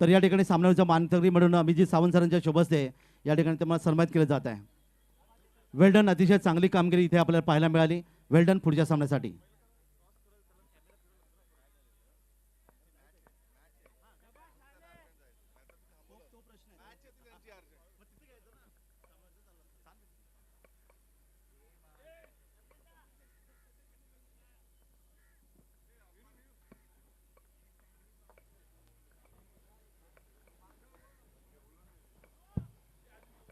तर या ठिकाणी सामन्याचा मानकरी म्हणून अभिजित सावंत सरांच्या शुभ हस्ते या ठिकाणी तुम्हाला सन्मानित केलं जात आहे. वेल्डन, अतिशय चांगली कामगिरी इथे आपल्याला पाहायला मिळाली. वेल्डन पुढच्या सामन्यासाठी.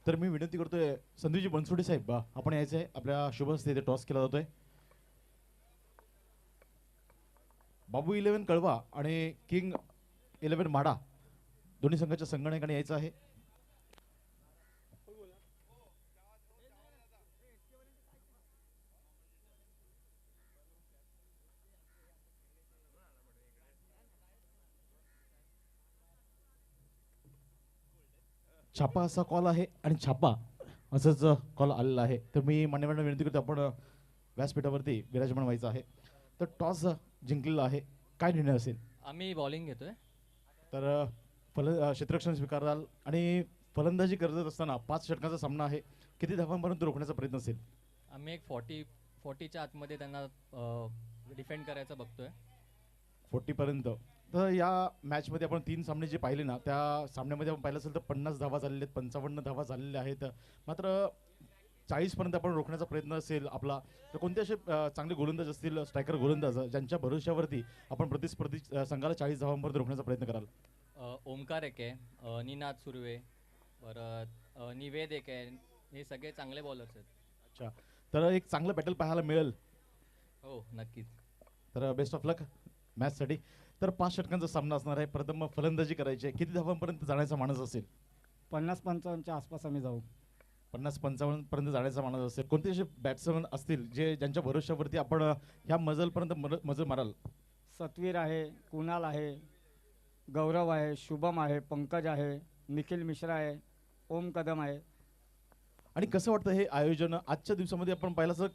तर मी विनंती करतोय संदीपजी बनसोडे साहेब, आपण यायचं आहे. आपल्या शुभ हस्ते इथे टॉस केला जातोय. बाबू 11 कळवा आणि किंग 11 माडा दोन्ही संघाच्या संगणकाने यायचं आहे. छापा असा कॉल आहे आणि छापा असंच कॉल आलेला आहे. तर मी मान्यवरांना विनंती करतो, आपण व्यासपीठावरती विराजमान व्हायचं आहे. तर टॉस जिंकलेला आहे, काय निर्णय असेल? आम्ही बॉलिंग घेतोय. तर क्षेत्ररक्षण स्वीकाराल आणि फलंदाजी करत असताना 5 षटकांचा सामना आहे. किती धावांपर्यंत रोखण्याचा प्रयत्न असेल? आम्ही एक 40च्या आतमध्ये त्यांना डिफेंड करायचं बघतोय. 40 पर्यंत. तर या मॅचमध्ये आपण 3 सामने जे पाहिले ना, त्या सामन्यामध्ये आपण पाहिलं असेल तर 50 धावा झालेल्या आहेत, 55 धावा झालेल्या आहेत. मात्र 40 पर्यंत आपण रोखण्याचा प्रयत्न असेल आपला. तर कोणते असे चांगले गोलंदाज असतील, स्ट्रायकर गोलंदाज, ज्यांच्या भरोश्यावरती आपण प्रतिस्पर्धी संघाला 40 धावांपर्यंत रोखण्याचा प्रयत्न कराल? ओमकार एक आहे, निनाद सुर्वे, परत निवेद एक आहे. हे सगळे चांगले बॉलर्स आहेत. अच्छा, तर एक चांगलं बॅटल पाहायला मिळेल. हो, नक्कीच. तर बेस्ट ऑफ लक मॅचसाठी. तर 5 षटकांचा सामना असणार आहे. प्रथम फलंदाजी करायची आहे. किती धावांपर्यंत जाण्याचा मानस असेल? 50-55च्या आसपास आम्ही जाऊ. 50-55 पर्यंत जाण्याचा मानस असेल. कोणते असे बॅट्समन असतील जे ज्यांच्या भरोश्यावरती आपण ह्या मजलपर्यंत मजल माराल? सतवीर आहे, कुणाल आहे, गौरव आहे, शुभम आहे, पंकज आहे, निखिल मिश्रा आहे, ओम कदम आहे. आणि कसं वाटतं हे आयोजन आजच्या दिवसामध्ये? आपण पाहिलं असं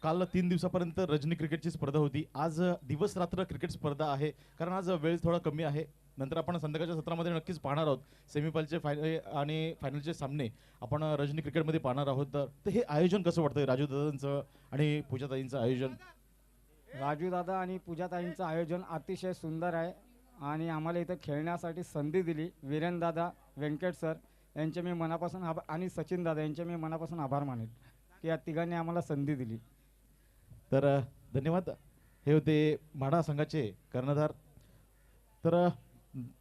काल 3 दिवसापर्यंत रजनी क्रिकेटची स्पर्धा होती. आज दिवस रात्र क्रिकेट स्पर्धा आहे, कारण आज वेळ थोडा कमी आहे. नंतर आपण संध्याकाळच्या सत्रामध्ये नक्कीच पाहणार आहोत सेमीफायनलचे आणि फायनलचे सामने आपण रजनी क्रिकेटमध्ये पाहणार आहोत. तर हे आयोजन कसं वाटतंय राजू दादांचं आणि पूजाताईंचं आयोजन? राजूदादा आणि पूजाताईंचं आयोजन अतिशय सुंदर आहे आणि आम्हाला इथं खेळण्यासाठी संधी दिली. वीरेनदादा, व्यंकट सर यांचे मी मनापासून आणि सचिन दादा यांचे मी मनापासून आभार मानेल की या तिघांनी आम्हाला संधी दिली. तर धन्यवाद. हे होते माढा संघाचे कर्णधार. तर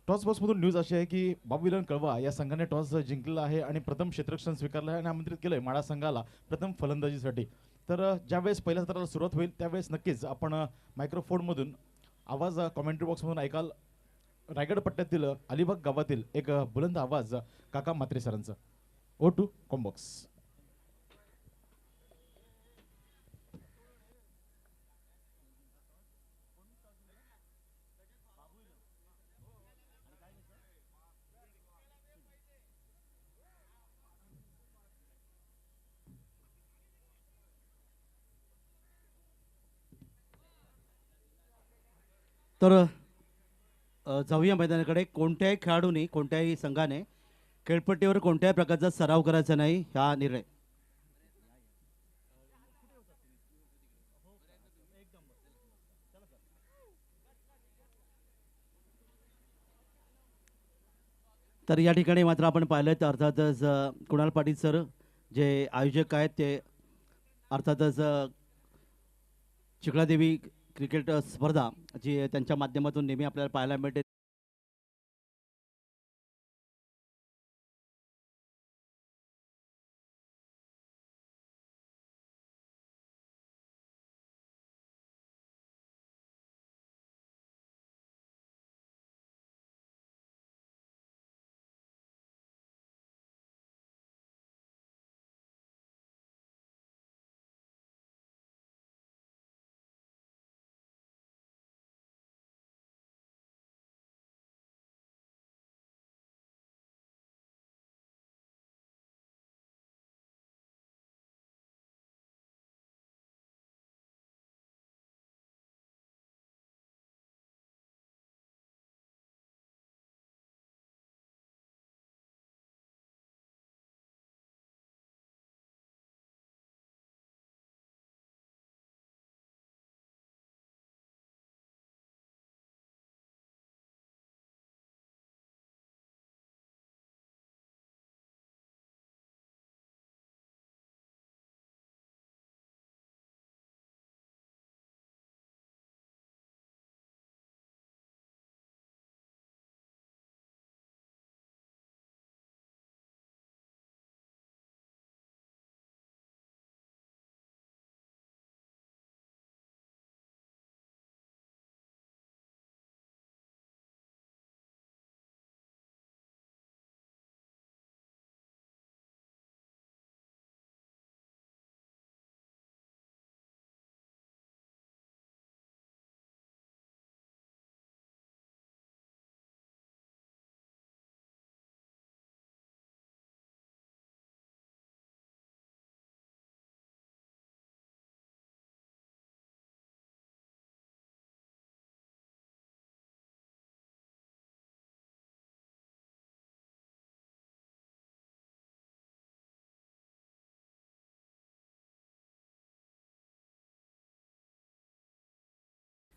टॉस बॉक्समधून न्यूज अशी आहे की बाबू विलन कळवा या संघाने टॉस जिंकलेला आहे आणि प्रथम क्षेत्ररक्षण स्वीकारलं आहे आणि आमंत्रित केलंय माढा संघाला प्रथम फलंदाजीसाठी. तर ज्यावेळेस पहिल्या सत्राला सुरुवात होईल त्यावेळेस नक्कीच आपण मायक्रोफोनमधून आवाज कॉमेंट्री बॉक्समधून ऐकाल. रायगड पट्ट्यातील अलिबाग गावातील एक बुलंद आवाज काका म्हात्रे सरांचा. ओ टू कॉम्बॉक्स. तर जाऊया मैदानाकडे. कोणत्याही खेळाडूने, कोणत्याही संघाने खेळपट्टीवर कोणत्याही प्रकारचा सराव करायचा नाही, हा निर्णय. तर या ठिकाणी मात्र आपण पाहिलं तर अर्थातच कुणाल पाटील सर जे आयोजक आहेत ते अर्थातच चिखलादेवी क्रिकेट स्पर्धा जी त्यांच्या माध्यमातून नेहमी आपल्याला पाहायला मिळते.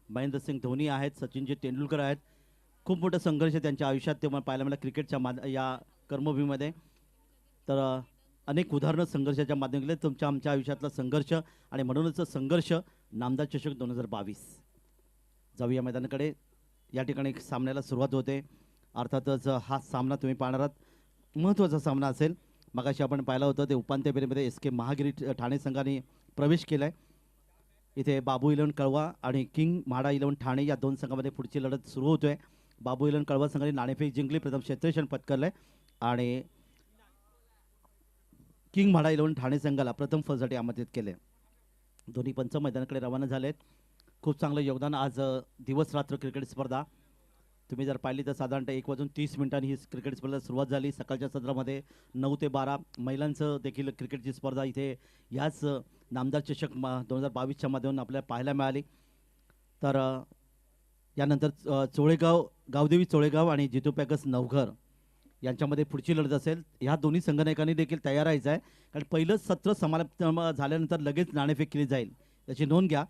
महेंद्रसिंग धोनी आहेत, सचिनजी तेंडुलकर आहेत. खूप मोठा संघर्ष त्यांच्या आयुष्यात ते मला पाहायला मिळालं क्रिकेटच्या या कर्मभूमीमध्ये. तर अनेक उदाहरणं संघर्षाच्या माध्यमातून तुमच्या आमच्या आयुष्यातला संघर्ष आणि म्हणूनच संघर्ष नामदार चषक 2022. जाऊया मैदानाकडे. या ठिकाणी सामन्याला सुरुवात होते. अर्थातच हा सामना तुम्ही पाहणार आहात महत्त्वाचा सामना असेल. मगाशी आपण पाहिलं होतं ते उपांत्य फेरीमध्ये एस के महागिरी ठाणे संघाने प्रवेश केला आहे. इथे बाबू इलेव्हन कळवा आणि किंग म्हाडा इलेव्हन ठाणे या दोन संघामध्ये पुढची लढत सुरू होतोय. बाबू इलेव्हन कळवा संघाने नाणेफेक जिंकली, प्रथम क्षेत्ररक्षण पत्करलंय आणि किंग म्हाडा इलेव्हन ठाणे संघाला प्रथम फलसाठी आमंत्रित केले. दोन्ही पंच मैदानाकडे रवाना झालेत. खूप चांगलं योगदान आज दिवस रात्र क्रिकेट स्पर्धा तुम्ही जर पाहिली तर साधारणतः 1:30 ही क्रिकेट स्पर्धा सुरुवात झाली. सकाळच्या सत्रामध्ये 9 ते 12 महिलांचं देखील क्रिकेटची स्पर्धा इथे याच नामदार चषक 2022च्या माध्यमातून आपल्याला पाहायला मिळाली. तर यानंतर गावदेवी चोळेगाव आणि जितू पॅकर्स नवघर यांच्यामध्ये पुढची लढत असेल. ह्या दोन्ही संघटनांनी देखील तयार राहायचं आहे, कारण पहिलं सत्र समाप्त झाल्यानंतर लगेच नाणेफेक केली जाईल, याची नोंद घ्या.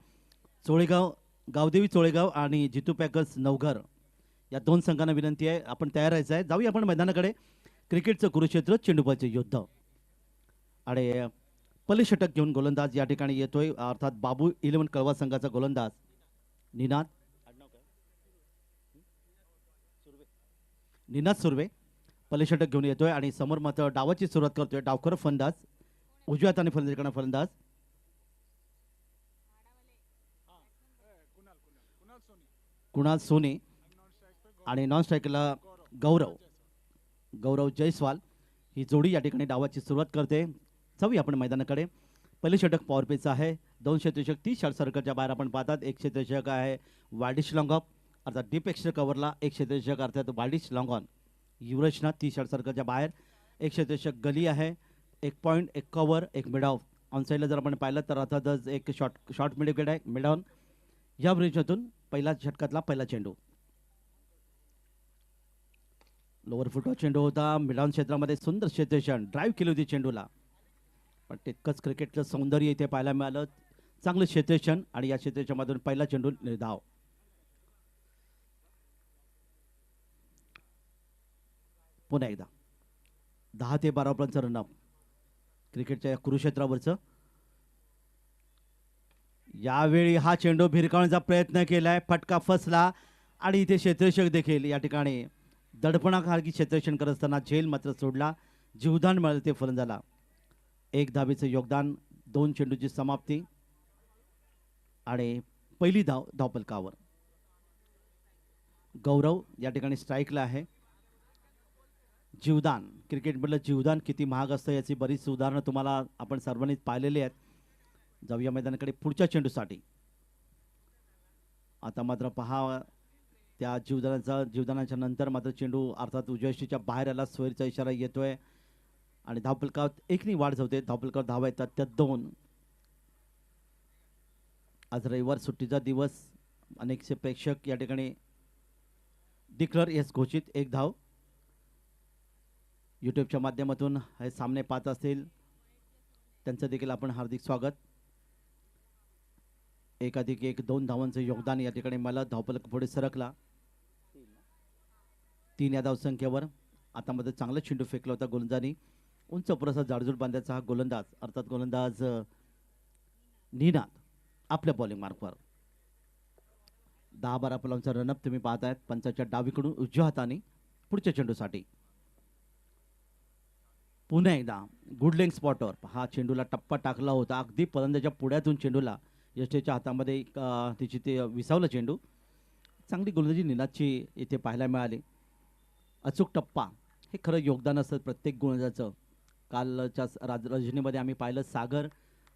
गावदेवी चोळेगाव आणि जितू पॅकर्स नवघर या दोन संघांना विनंती आहे, आपण तयार राहायचं आहे. जाऊया आपण मैदानाकडे. क्रिकेटचं कुरुक्षेत्र, चेंडूपाचे युद्ध आणि पहिले षटक घेऊन गोलंदाज या ठिकाणी येतोय. अर्थात बाबू इलेव्हन कळवा संघाचा गोलंदाज निनाद सुर्वे पहिले षटक घेऊन येतोय आणि समोर मात्र डावाची सुरुवात करतोय डावकर फलंदाज. उजव्या हाताने फलंदाजी करणारा फलंदाज कुणाल सोनी आणि नॉन स्ट्रायकरला गौरव जयस्वाल ही जोडी या ठिकाणी डावाची सुरुवात करते. जाऊया आपण मैदानाकडे. पहिले षटक पॉवर पेचं आहे. 2 क्षेत्ररक्षक 30 शॉर्ट सर्कलच्या बाहेर आपण पाहतात. एक क्षेत्ररक्षक आहे वायडिश लॉंग ऑफ अर्थात डीप एक्स्ट्रा कव्हरला. एक क्षेत्ररक्षक अर्थात वायडिश लॉंग ऑन युवराजनाथ 30 शॉर्ट सर्कलच्या बाहेर. एक क्षेत्ररक्षक गली आहे. 1 पॉईंट 1 कव्हर 1 मिड ऑफ. ऑनसाईडला जर आपण पाहिलं तर अर्थातच एक शॉर्ट मिड विकेट आहे मिड ऑन. या ब्रिजमधून पहिल्या षटकातला पहिला चेंडू लोअर फुटवर चेंडू होता. मिडॉन क्षेत्रामध्ये सुंदर क्षेत्ररक्षण ड्राईव्ह केली होती चेंडूला, पण तितकंच क्रिकेटचं सौंदर्य इथे पाहायला मिळालं. चांगलं क्षेत्ररक्षण आणि या क्षेत्ररक्षणामधून पहिला चेंडू निर्धाव. पुन्हा एकदा 10 ते 12 पर्यंतचं रनअप क्रिकेटच्या या कुरुक्षेत्रावरचं. यावेळी हा चेंडू भिरकावण्याचा प्रयत्न केलाय, फटका फसला आणि इथे क्षेत्ररक्षक देखील या ठिकाणी दडपणाखाली क्षेत्ररक्षण करत असताना झेल मात्र सोडला. जीवदान मिळालं ते फलंदाजाला. 1 धावेचं योगदान, 2 चेंडूची समाप्ती आणि पहिली धाव धावफलकावर. गौरव या ठिकाणी स्ट्राईकला आहे. जीवदान क्रिकेटमधलं जीवदान किती महाग असतं याची बरीच उदाहरणं तुम्हाला आपण सर्वांनीच पाहिलेली आहेत. जाऊया मैदानाकडे पुढच्या चेंडूसाठी. आता मात्र पहा त्या जीवदानाच्या नंतर मात्र चेंडू अर्थात उजव्या बाहेर आला. सोयरीचा इशारा येतोय आणि धावफलकात 1 वाढ होते. धावफलकावर धावा येतात त्या 2. आज रविवार सुट्टीचा दिवस. अनेकसे प्रेक्षक या ठिकाणी डिक्लेअर यस घोषित. 1 धाव. यूट्यूबच्या माध्यमातून हे सामने पाहत असतील त्यांचं देखील आपण हार्दिक स्वागत. 1+1 2 धावांचं योगदान या ठिकाणी मला धावफलक पुढे सरकला 3 या धावसंख्येवर. आता मध्ये चांगला चेंडू फेकला होता गोलंदाजांनी. उंच पुरासा जाडजूड बांधायचा हा गोलंदाज अर्थात गोलंदाज निनाद आपल्या बॉलिंग मार्कवर. 10-12 फलांचा रनअप तुम्ही पाहतायत. पंचाच्या डावीकडून उजव्या हाताने पुढच्या चेंडूसाठी. पुन्हा एकदा गुड लेग स्पॉटवर हा चेंडूला टप्पा टाकला होता. अगदी फलंदाजाच्या पुढ्यातून चेंडूला यष्टीच्या हातामध्ये तिची ते विसावला चेंडू. चांगली गोलंदाजी निनादची इथे पाहायला मिळाली. अचूक टप्पा हे खरं योगदान असतं प्रत्येक गोलंदाजाचं. कालच्या रजनीमध्ये आम्ही पाहिलं सागर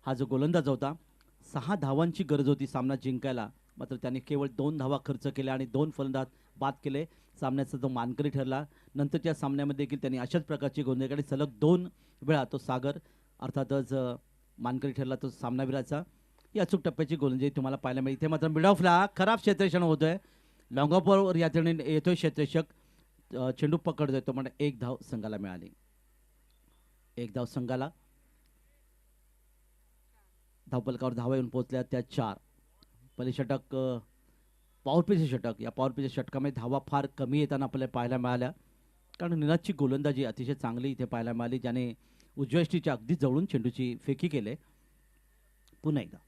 हा जो गोलंदाज होता 6 धावांची गरज होती सामना जिंकायला, मात्र त्याने केवळ 2 धावा खर्च केल्या आणि 2 फलंदाज बाद केले. सामन्याचा जो मानकरी ठरला. नंतरच्या सामन्यामध्ये देखील त्यांनी अशाच प्रकारची गोलंदाजी सलग 2 वेळा तो सागर अर्थातच मानकरी ठरला तो सामनावीराचा. ही अचूक टप्प्याची गोलंदाजी तुम्हाला पाहायला मिळते. इथे मात्र मिड ऑफला खराब क्षेत्ररक्षण होतोय. लॉंग ऑफवर या ठिकाणी येतोय क्षेत्ररक्षक. चेंडू पकडतोय तो म्हणजे 1 धाव संघाला मिळाली. 1 धाव संघाला. धावफलकावर धावा येऊन पोहोचल्या त्या 4. पहिले षटक पॉवरप्लेचे षटक. या पॉवरप्लेच्या षटकामध्ये धावा फार कमी येताना आपल्याला पाहायला मिळाल्या, कारण निनादची गोलंदाजी अतिशय चांगली इथे पाहायला मिळाली, ज्याने उजव्या यष्टीच्या अगदी जवळून चेंडूची फेकी केले. पुन्हा एकदा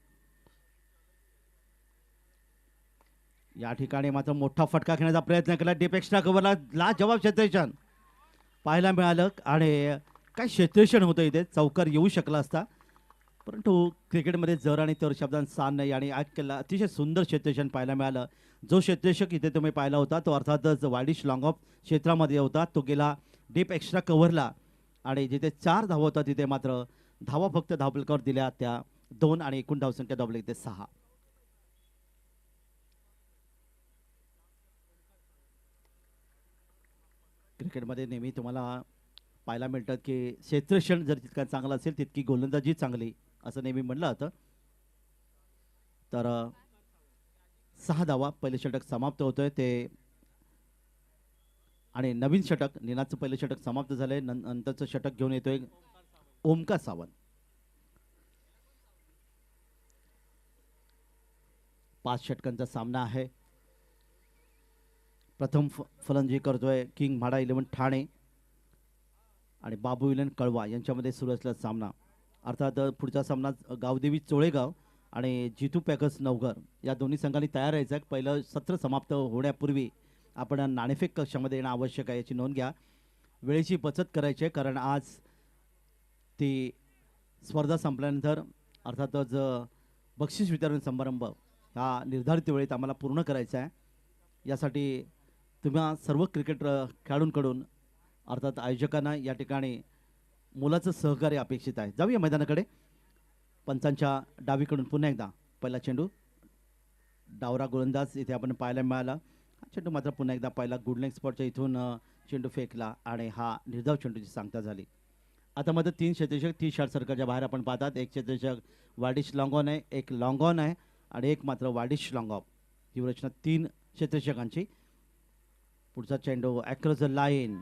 या ठिकाणी मात्र मोठा फटका खेळण्याचा प्रयत्न केला. डीप एक्स्ट्रा कव्हरला लाजवाब क्षेत्ररक्षण पाहायला मिळालं आणि काय क्षेत्ररक्षण होतं इथे, चौकार येऊ शकला असता, परंतु क्रिकेटमध्ये जर आणि तर शब्दांत स्थान नाही आणि आज केला अतिशय सुंदर क्षेत्ररक्षण पाहायला मिळालं. जो क्षेत्ररक्षक इथे तुम्ही पाहिला होता तो अर्थातच वायडिश लॉंग ऑफ क्षेत्रामध्ये होता, तो गेला डीप एक्स्ट्रा कव्हरला आणि जिथे 4 धावा होता तिथे मात्र धावा फक्त धावफलकावर दिल्या त्या 2 आणि एकूण धावसंख्या धावली इथे 6. क्रिकेटमध्ये नेहमी तुम्हाला पाहायला मिळतात की क्षेत्ररक्षण जर तितका चांगला असेल तितकी गोलंदाजी चांगली असं नेहमी म्हणलं जातं. तर 6 धावा पहिले षटक समाप्त होतोय ते आणि नवीन षटक निनादचं पहिलं षटक समाप्त झालंय. नंतरचं षटक घेऊन येतोय ओमकार सावंत. 5 षटकांचा सामना आहे. प्रथम फलंदाजी करतोय किंग म्हाडा 11 ठाणे आणि बाबू विलन कळवा यांच्यामध्ये सुरू असलेला सामना. अर्थात पुढचा सामना गावदेवी चोळेगाव आणि जितू पॅकर्स नवघर या दोन्ही संघांनी तयार राहायचं आहे. पहिलं सत्र समाप्त होण्यापूर्वी आपण नाणेफेक कक्षामध्ये येणं आवश्यक आहे, याची नोंद घ्या. वेळेची बचत करायची आहे, कारण आज ती स्पर्धा संपल्यानंतर अर्थातच बक्षीस वितरण समारंभ हा निर्धारित वेळेत आम्हाला पूर्ण करायचा आहे. यासाठी तुम्हा सर्व क्रिकेट खेळाडूंकडून अर्थात आयोजकांना या ठिकाणी मुलाचं सहकार्य अपेक्षित आहे. जाऊया मैदानाकडे. पंचांच्या डावीकडून पुन्हा एकदा पहिला चेंडू, डावरा गोलंदाज इथे आपण पाहायला मिळाला. हा चेंडू मात्र पुन्हा एकदा पाहिला गुड लेग स्पॉटच्या इथून चेंडू फेकला आणि हा निर्धाव चेंडूची सांगता झाली. आता मात्र 3 क्षेत्ररक्षक 30 शॉट सर्कलच्या बाहेर आपण पाहतात. एक क्षेत्ररक्षक वाडिश लॉंग ऑन आहे, एक लॉंग ऑन आहे आणि एक मात्र वाडिश लॉंग ऑफ. ही रचना 3 क्षेत्ररक्षकांची. पुढचा चेंडू अक्रॉस द लाईन,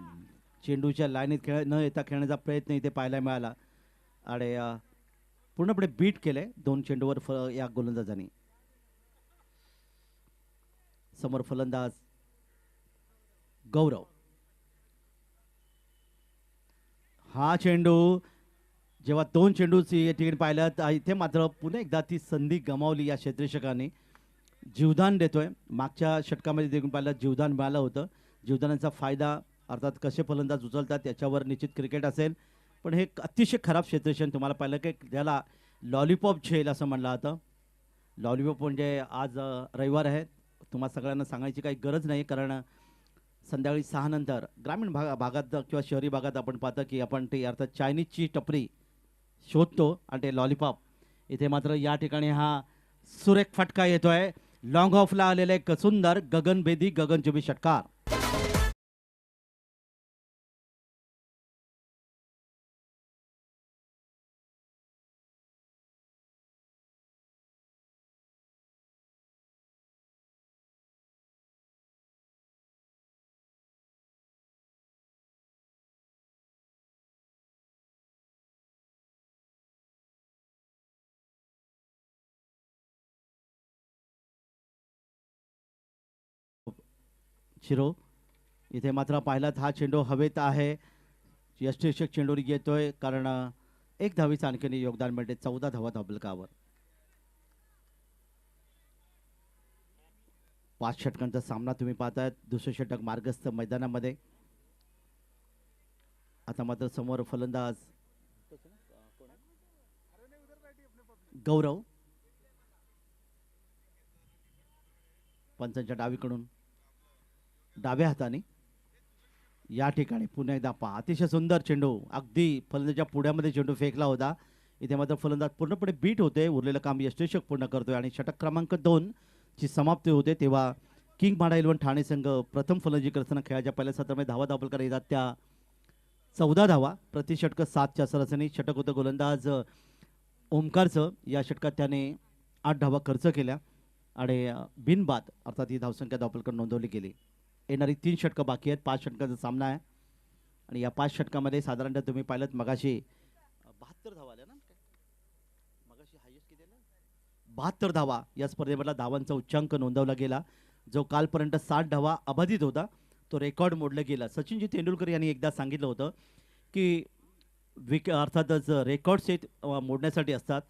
चेंडूच्या लाईनीत न येता खेळण्याचा प्रयत्न इथे पाहायला मिळाला आणि पूर्णपणे बीट केले 2 चेंडूवर या गोलंदाजांनी. समोर फलंदाज गौरव. हा चेंडू जेव्हा 2 चेंडूची या ठिकाणी पाहिलं इथे मात्र पुन्हा एकदा ती संधी गमावली या क्षेत्ररक्षकांनी. जीवदान देतोय. मागच्या षटकामध्ये देखील पाहिलं जीवदान मिळालं होतं. जीवदानाचा फायदा अर्थात कसे फलंदाज उचलतात त्याच्यावर निश्चित क्रिकेट असेल, पण हे अतिशय खराब क्षेत्ररक्षण तुम्हाला पाहिलं की ज्याला लॉलीपॉप झेल असं म्हणलं जातं. लॉलीपॉप म्हणजे आज रविवार आहे, तुम्हाला सगळ्यांना सांगायची काही गरज नाही, कारण संध्याकाळी 6 नंतर ग्रामीण भागात किंवा शहरी भागात आपण पाहतो की आपण ते अर्थात चायनीजची टपरी शोधतो आणि ते लॉलीपॉप. इथे मात्र या ठिकाणी हा सुरेख फटका येतोय. लॉंग ऑफला आलेले एक सुंदर गगनभेदी गगनचुंबी षटकार. शिरो इथे मात्र पाहिलात हा चेंडू हवेत आहे. यष्टीरक्षक चेंडूवर येतोय, कारण 1 धावीचं आणखीन योगदान मिळते. 14 धावा धावफलकावर. 5 षटकांचा सामना तुम्ही पाहताय. दुसरे षटक मार्गस्थ मैदानामध्ये. आता मात्र समोर फलंदाज गौरव. पंचांच्या डावीकडून डाव्या हाताने या ठिकाणी पुन्हा एकदा पहा अतिशय सुंदर चेंडू अगदी फलंदाजाच्या पुढ्यामध्ये चेंडू फेकला होता. इथे मात्र फलंदाज पूर्णपणे बीट होते. उरलेलं काम यष्टीरक्षक पूर्ण करतोय आणि षटक क्रमांक 2 ची समाप्ती होते तेव्हा किंग म्हाडा 11 ठाणे संघ प्रथम फलंदाजी करताना खेळाच्या पहिल्या सत्रामध्ये धावा धावफलकार येतात त्या 14 धावा. प्रति षटक 7च्या सरासरी. षटक होतं गोलंदाज ओमकारचं. या षटकात त्याने 8 धावा खर्च केल्या आणि बिनबाद अर्थात ही धावसंख्या धावफलकार नोंदवली गेली. येणारी 3 षटकं बाकी आहेत. 5 षटकांचा सामना आहे आणि या 5 षटकामध्ये साधारणतः तुम्ही पाहिलं मगाशी 72 धावा आल्या ना, मगाशी हायेस्ट किती आलं 72 धावा या स्पर्धेमधला धावांचा उच्चांक नोंदवला गेला जो कालपर्यंत 60 धावा अबाधित होता तो रेकॉर्ड मोडला गेला. सचिनजी तेंडुलकर यांनी एकदा सांगितलं होतं की अर्थातच रेकॉर्ड्स हे मोडण्यासाठी असतात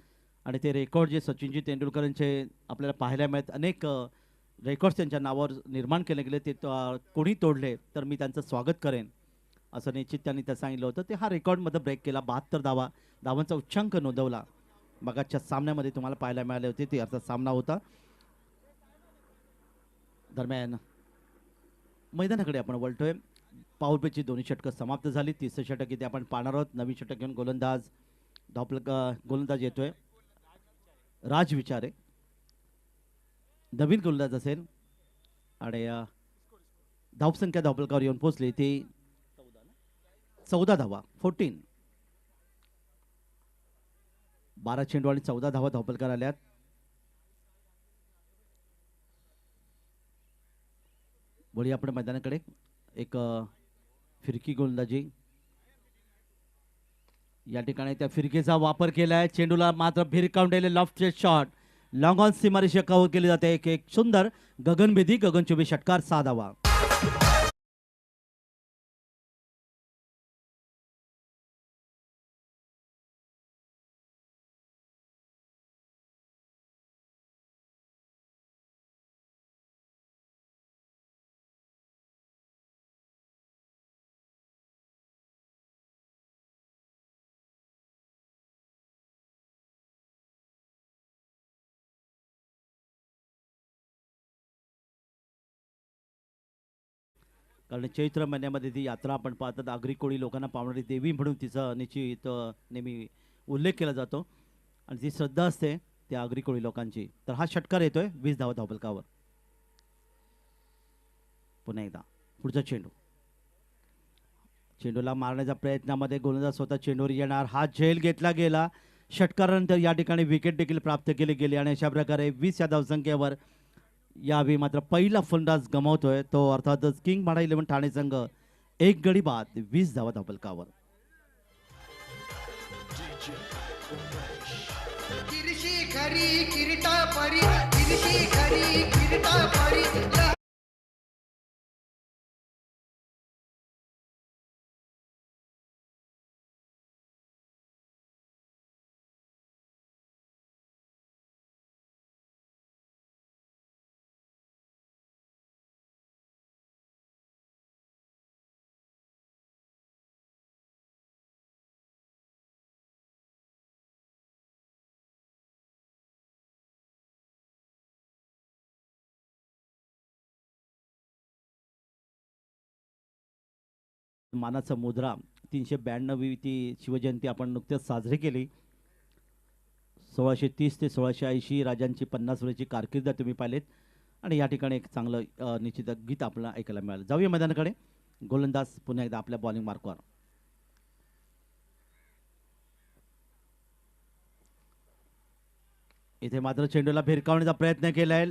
आणि ते रेकॉर्ड जे सचिनजी तेंडुलकरांचे आपल्याला पाहायला मिळत अनेक रेकॉर्ड्स त्यांच्या नावावर निर्माण केले गेले ते कोणी तोडले तर मी त्यांचं स्वागत करेन असं निश्चित त्यांनी त्या सांगितलं होतं. ते हा रेकॉर्डमध्ये ब्रेक केला. 72 धावांचा उच्चांक नोंदवला. मगाच्या सामन्यामध्ये तुम्हाला पाहायला मिळाले होते ते अर्थात सामना होता. दरम्यान मैदानाकडे आपण वळतोय. पाऊलपेची दोन्ही षटकं समाप्त झाली. तिसरं षटक इथे आपण पाहणार आहोत. नवीन षटक घेऊन गोलंदाज येतोय राज विचारे. नवीन गोलंदाज असेल आणि धावसंख्या धावफलकावर येऊन पोहोचली ती 14 धावा 14. 12 चेंडू आणि 14 धावा धावफलकार आल्यात. वळी आपण मैदानाकडे. एक फिरकी गोलंदाजी या ठिकाणी त्या फिरकीचा वापर केलाय. चेंडूला मात्र भिरकावलेले लॉफ्टचे शॉट लॉंग ऑन सीमारेषा कव्हर केली जाते. एक सुंदर गगनभेदी गगनचुंबी षटकार 6 धावा. कारण चैत्र महिन्यामध्ये ती यात्रा आपण पाहतात. आगरी कोळी लोकांना पावणारी देवी म्हणून तिचा निश्चित नेहमी उल्लेख केला जातो आणि ती श्रद्धा असते त्या आगरी कोळी लोकांची. तर हा षटकार येतोय 20 धावा धावफलकावर. पुन्हा एकदा पुढचा चेंडू. चेंडूला मारण्याच्या प्रयत्नामध्ये गोलंदाज स्वतः चेंडूवर येणार. हा झेल घेतला गेला. षटकारानंतर या ठिकाणी विकेट देखील प्राप्त केली गेली आणि अशा प्रकारे 20 या धावसंख्येवर यावेळी मात्र पहिला फलंदाज गमावतोय तो अर्थातच किंग माडा 11 ठाणे संघ. एक गडी बाद 20 धावा धावफलकावर. मानाचा मुद्रा 392वी ती शिवजयंती आपण नुकत्याच साजरी केली. 1630 ते 1680 राजांची 50 वर्षाची कारकीर्द तुम्ही पाहिलेत आणि या ठिकाणी एक चांगलं निश्चित गीत आपल्याला ऐकायला मिळालं. जाऊया मैदानाकडे. गोलंदाज पुन्हा एकदा आपल्या बॉलिंग मार्कवर. इथे मात्र चेंडूला भिरकावण्याचा प्रयत्न केलाय.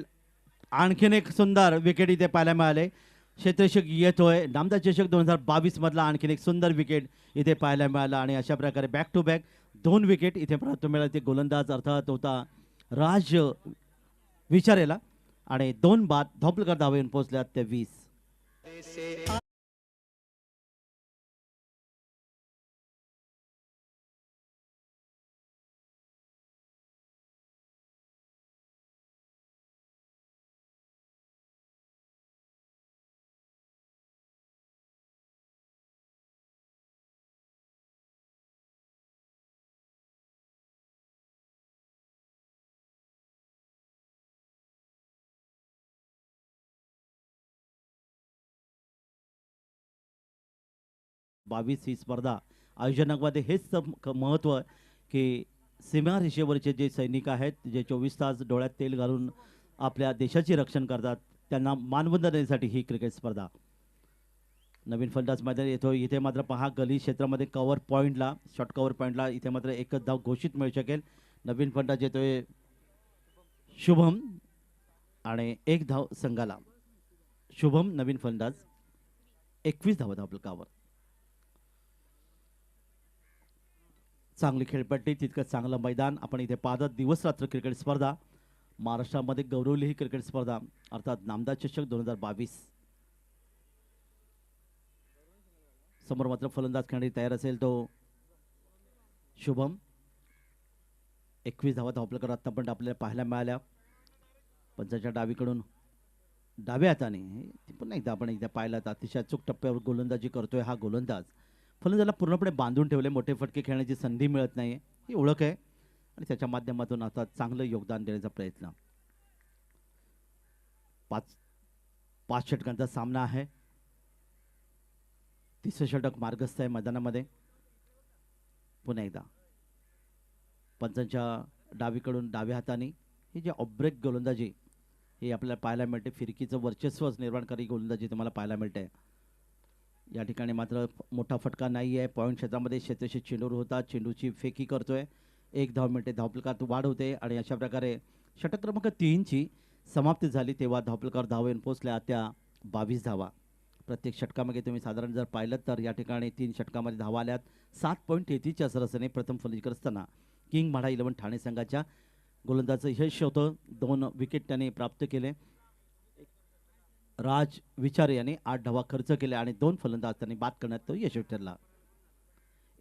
आणखीन एक सुंदर विकेट इथे पाहायला मिळाले. क्षेत्ररक्षक येतोय. नामदार चषक 2022 मधला आणखीन एक सुंदर विकेट इथे पाहायला मिळाला आणि अशा प्रकारे बॅक टू बॅक 2 विकेट इथे प्राप्त मिळाले. ते गोलंदाज अर्थात होता राज विचारेला आणि 2 बाद धावफलकार धावा येऊन पोहोचल्यात ते 20. बावीस ही स्पर्धा आयोजनामध्ये हेच महत्त्व की सीमारेषेवरचे जे सैनिक आहेत जे 24 तास डोळ्यात तेल घालून आपल्या देशाचे रक्षण करतात त्यांना मानवंदना देण्यासाठी ही क्रिकेट स्पर्धा. नवीन फलंदाज मैदान येतो. इथे मात्र पहा गली क्षेत्रामध्ये कव्हर पॉईंटला शॉर्ट कव्हर पॉईंटला इथे मात्र एकच धाव घोषित मिळू शकेल. नवीन फलंदाज येतोय शुभम आणि 1 धाव संघाला. शुभम नवीन फलंदाज 21 धावा धावफलकावर. चांगली खेळपट्टी तितकं चांगलं मैदान आपण इथे पाहतात. दिवस रात्र क्रिकेट स्पर्धा महाराष्ट्रामध्ये गौरवली ही क्रिकेट स्पर्धा अर्थात नामदार चषक 2022. समोर मात्र फलंदाज खेळणारी तयार असेल तो शुभम. 21 धावा धावपलकर आतापर्यंत आपल्याला पाहायला मिळाल्या. पंचाच्या डावीकडून डाव्या हाताने ती पुन्हा एकदा आपण एकदा पाहिलं तर अतिशय अचूक टप्प्यावर गोलंदाजी करतोय हा गोलंदाज. फलंदाजाला पूर्णपणे बांधून ठेवले, मोठे फटके खेळण्याची संधी मिळत नाही ही ओळख आहे आणि त्याच्या माध्यमातून आता चांगलं योगदान देण्याचा प्रयत्न. 5 षटकांचा सामना आहे. तिसरं षटक मार्गस्थ आहे मैदानामध्ये. पुन्हा एकदा पंचांच्या डावीकडून डाव्या हाताने ही जी ऑब्रेक गोलंदाजी हे आपल्याला पाहायला मिळते. फिरकीचं वर्चस्व निर्माणकारी गोलंदाजी तुम्हाला पाहायला मिळते. या ठिकाणी मात्र मोठा फटका नाही आहे. पॉईंट क्षेत्रामध्ये क्षेत्रशी चेंडूर होता, चेंडूची फेकी करतोय. 1 धाव मिळते, धावपलकात वाढ होते आणि अशा प्रकारे षटक क्रमांक 3ची समाप्ती झाली तेव्हा धावपलकार धावेन पोचल्या त्या 22 धावा. प्रत्येक षटकामध्ये तुम्ही साधारण जर पाहिलं तर या ठिकाणी 3 षटकामध्ये धावा आल्यात. 7.33च्या सरसने प्रथम फलंदाजी करत असताना किंग माढा 11 ठाणे संघाच्या गोलंदाजाचं यश होतं. 2 विकेट त्याने प्राप्त केले. राज विचारे यांनी 8 धावा खर्च केल्या आणि 2 फलंदाज त्यांनी बाद करण्यात तो यशस्वी ठरला.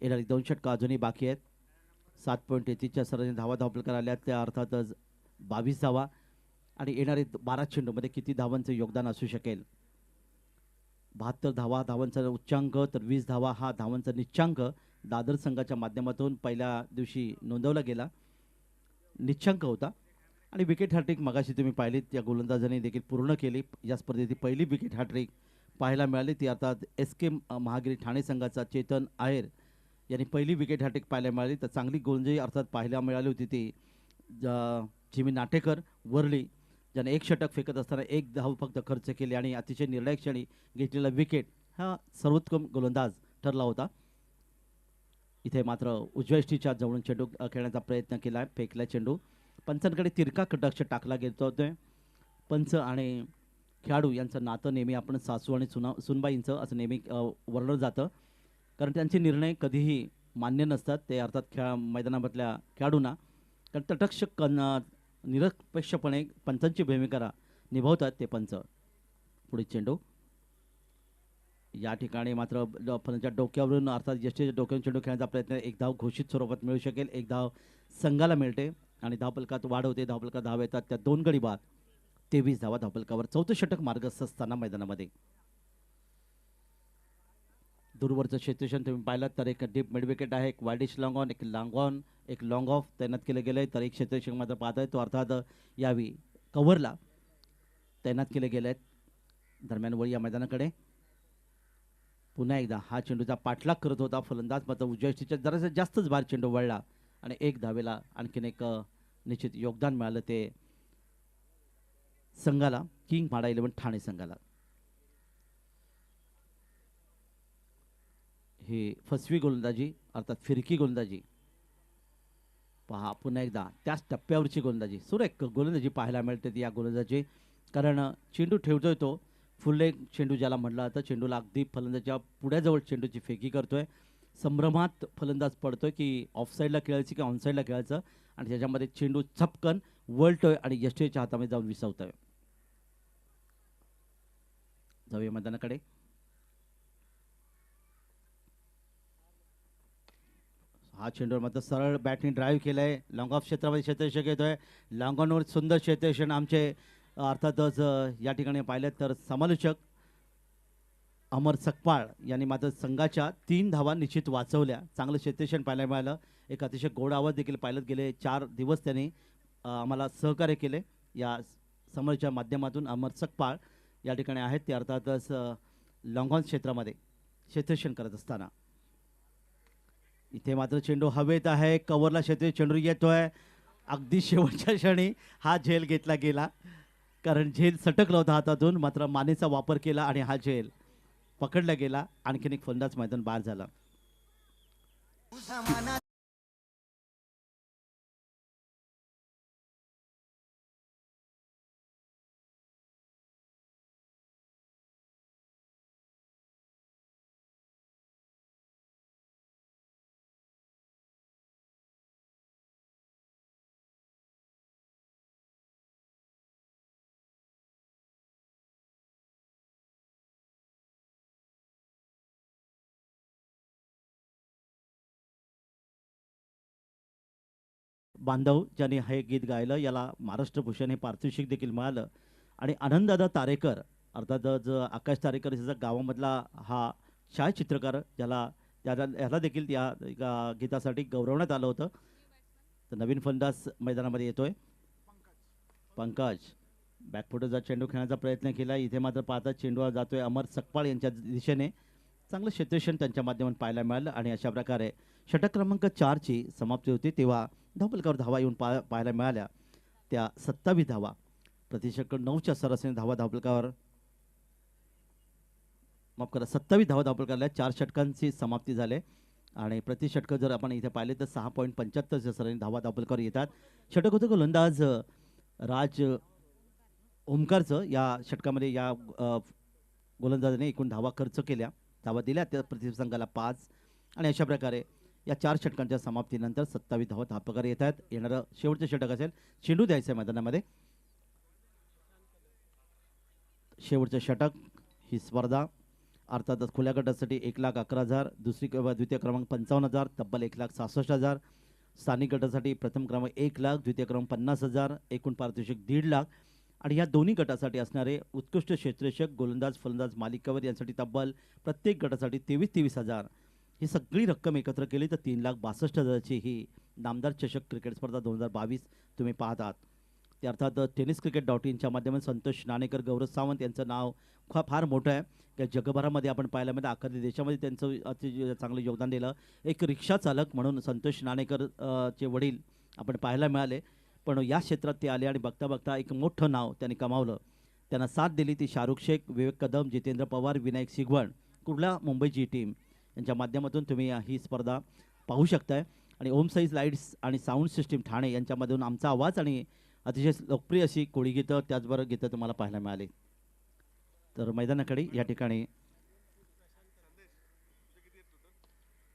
येणारी 2 षटकं अजूनही बाकी आहेत. 7.33च्या सरसने धावा धावपलकार आल्या त्या अर्थातच 22 धावा आणि येणारे 12 चेंडूमध्ये किती धावांचं योगदान असू शकेल. 72 धावा धावांचा उच्चांक तर 20 धावा हा धावांचा निच्चांक दादर संघाच्या माध्यमातून पहिल्या दिवशी नोंदवला गेला निच्चांक होता. आणि विकेट हॅट्रिक मगाशी तुम्ही पाहिलीत या गोलंदाजाने देखील पूर्ण केली. या स्पर्धेची पहिली विकेट हॅट्रिक पाहायला मिळाली ती अर्थात SK महागिरी ठाणे संघाचा चेतन आहेर यांनी पहिली विकेट हॅट्रिक पाहायला मिळाली. तर चांगली गोलंदाजी अर्थात पाहायला मिळाली होती ती जिमी नाटेकर वरली ज्याने 1 षटक फेकत असताना 1 धाव फक्त खर्च केली आणि अतिशय निर्णायक क्षणी घेतलेला विकेट हा सर्वोत्तम गोलंदाज ठरला होता. इथे मात्र उजव्या यष्टीच्या जवळून चेंडू खेळण्याचा प्रयत्न केला आहे. फेकला चेंडू पंचांकडे तिरका कटाक्ष टाकला गेला. पंच आणि खेळाडू यांचं नातं नेहमी आपण सासू आणि सुनबाईंचं असं नेहमी वर्णलं जातं कारण त्यांचे निर्णय कधीही मान्य नसतात. ते अर्थात मैदानामधल्या खेळाडूंना कारण तटस्थ निरपेक्षपणे पंचांची भूमिका निभावतात ते पंच. पुढे चेंडू या ठिकाणी मात्र फलंदाजाच्या डोक्यावरून अर्थात यष्टीच्या डोक्यावरून चेंडू खेळण्याचा प्रयत्न. 1 धाव घोषित स्वरूपात मिळू शकेल. 1 धाव संघाला मिळते आणि धावपलकात वाढ होते. धावपलकात धाव येतात त्या 2 गडी बाद 23 धावा धावपलकावर. 4थं षटक मार्गस्थ असताना मैदानामध्ये दूरवरचं क्षेत्रक्षण तुम्ही पाहिलं तर एक डीप मिड विकेट आहे. एक वाईडिश लॉंग ऑन, एक लॉंग ऑन, एक लॉंग ऑफ तैनात केले गेले. तर एक क्षेत्रक्षण मात्र पाहत आहे तो अर्थात यावी कव्हरला तैनात केले गेले आहेत. दरम्यान वळी या मैदानाकडे पुन्हा एकदा हा चेंडूचा पाठलाग करत होता फलंदाज मात्र उजव्या यष्टीच्या जरासा जास्तच बाहेर चेंडू वळला आणि 1 धावेला आणखीन एक निश्चित योगदान मिळालं ते संघाला किंग माढा 11 ठाणे संघाला. ही फसवी गोलंदाजी अर्थात फिरकी गोलंदाजी पहा पुन्हा एकदा त्याच टप्प्यावरची गोलंदाजी सुरेख गोलंदाजी पाहायला मिळते या गोलंदाजी कारण चेंडू ठेवतोय तो फुल लेग चेंडू ज्याला म्हटलं जातं. चेंडूला अगदी फलंदाजाच्या पुढ्याजवळ चेंडूची फेकी करतोय. संभ्रमात फलंदाज पडतोय की ऑफसाईडला खेळायची की ऑनसाईडला खेळायचं आणि त्याच्यामध्ये चेंडू छपकन वळतोय आणि यष्टीच्या हातामध्ये जाऊन विसवतोय. जाऊया मैदानाकडे. हा चेंडूवर मात्र सरळ बॅटने ड्राईव्ह केलाय. लॉंग ऑफ क्षेत्रामध्ये क्षेत्ररक्षक येतोय. लॉंग ऑनवर सुंदर क्षेत्ररक्षण आमचे अर्थातच या ठिकाणी पाहिलं तर समालोचक अमर सकपाळ यांनी मात्र संघाच्या 3 धावा निश्चित वाचवल्या. चांगलं क्षेत्ररक्षण पाहायला मिळालं. एक अतिशय गोड आवाज देखील पाहिलं. गेले 4 दिवस त्यांनी आम्हाला सहकार्य केले या समोरच्या माध्यमातून. अमर सकपाळ या ठिकाणी आहेत ते अर्थातच लॉंग ऑन क्षेत्रामध्ये क्षेत्ररक्षण करत असताना. इथे मात्र चेंडू हवेत आहे. कव्हरला क्षेत्र चेंडू येतोय. अगदी शेवटच्या क्षणी हा झेल घेतला गेला कारण झेल सटकला होता हातातून मात्र मानेचा वापर केला आणि हा झेल पकडला गेला. आणखीन एक फलंदाज मैदान बाहेर झाला. बांधव ज्यांनी हे गीत गायलं, याला महाराष्ट्र भूषण हे पारितोषिक देखील मिळालं. आणि आनंददादा तारेकर अर्थातच आकाश तारेकर याचा गावामधला हा छायाचित्रकार, याला देखील या गीतासाठी गौरवण्यात आलं होतं. तर नवीन फलंदाज मैदानामध्ये येतोय पंकज. बॅकफुटरचा चेंडू खेळण्याचा प्रयत्न केला. इथे मात्र पाहता चेंडू जातोय अमर सकपाळ यांच्या दिशेने. चांगलं क्षेत्ररक्षण त्यांच्या माध्यमातून पाहायला मिळालं आणि अशा प्रकारे षटक क्रमांक 4ची समाप्ती होती. तेव्हा धावफलकावर धावा येऊन पाहायला मिळाल्या त्या 27 धावा. प्रतिषटक 9च्या सरासरी धावा धावफलकावर, माफ करा 27 धावा धावफलकाला 4 षटकांची समाप्ती झाली आणि प्रति षटक जर आपण इथे पाहिले तर 6.75 सरासरी धावा धावफलकावर येतात. षटक होतं गोलंदाज राज ओमकारचं. या षटकामध्ये या गोलंदाजाने एकूण धावा खर्च केल्या, धावा दिल्या त्या प्रतिसंघाला 5 आणि अशा प्रकारे या 4 षटकांच्या समाप्तीनंतर 27 धावा धावफलकावर येत आहेत. येणारं शेवटचं षटक असेल, चेंडू द्यायचं आहे मैदानामध्ये. शेवटचं षटक ही स्पर्धा अर्थातच खुल्या गटासाठी 1,11,000, द्वितीय क्रमांक 55,000, तब्बल 1,66,000. स्थानिक गटासाठी प्रथम क्रमांक 1,00,000, द्वितीय क्रमांक 50,000, एकूण पारितोषिक 1,50,000. आणि या दोन्ही गटासाठी असणारे उत्कृष्ट क्षेत्ररक्षक, गोलंदाज, फलंदाज, मालिकावर यांसाठी तब्बल प्रत्येक गटासाठी 23,000 ही सगळी रक्कम एकत्र केली तर 3,62,000ची ही नामदार चषक क्रिकेट स्पर्धा 2022 तुम्ही पाहत आहात. ते अर्थात tenniscricket.inच्या माध्यमातून संतोष नाणेकर, गौरव सावंत यांचं नाव फार मोठं आहे. त्या जगभरामध्ये आपण पाहायला मिळतं, अख्खा देशामध्ये त्यांचं अति चांगलं योगदान दिलं. एक रिक्षा चालक म्हणून संतोष नाणेकर चे वडील आपण पाहायला मिळाले, पण या क्षेत्रात ते आले आणि बघता बघता एक मोठं नाव त्यांनी कमावलं. त्यांना साथ दिली ती शाहरुख शेख, विवेक कदम, जितेंद्र पवार, विनायक सिगवण, कुर्ला मुंबईची टीम यांच्या माध्यमातून तुम्ही ही स्पर्धा पाहू शकताय. आणि ओम साईज लाईट्स आणि साऊंड सिस्टीम ठाणे यांच्यामधून आमचा आवाज आणि अतिशय लोकप्रिय अशी कोळी गीतं, त्याचबरोबर गीतं तुम्हाला पाहायला मिळाली. तर मैदानाकडे या ठिकाणी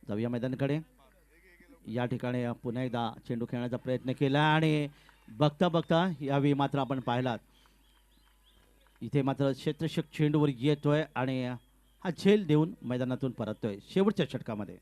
जाऊया. मैदानाकडे या ठिकाणी पुन्हा एकदा चेंडू खेळण्याचा प्रयत्न केला आणि बघता बघता यावेळी मात्र आपण पाहिलात इथे मात्र क्षेत्ररक्षक चेंडूवर येतोय आणि हा झेल देऊन मैदानातून परततोय शेवटच्या षटकामध्ये.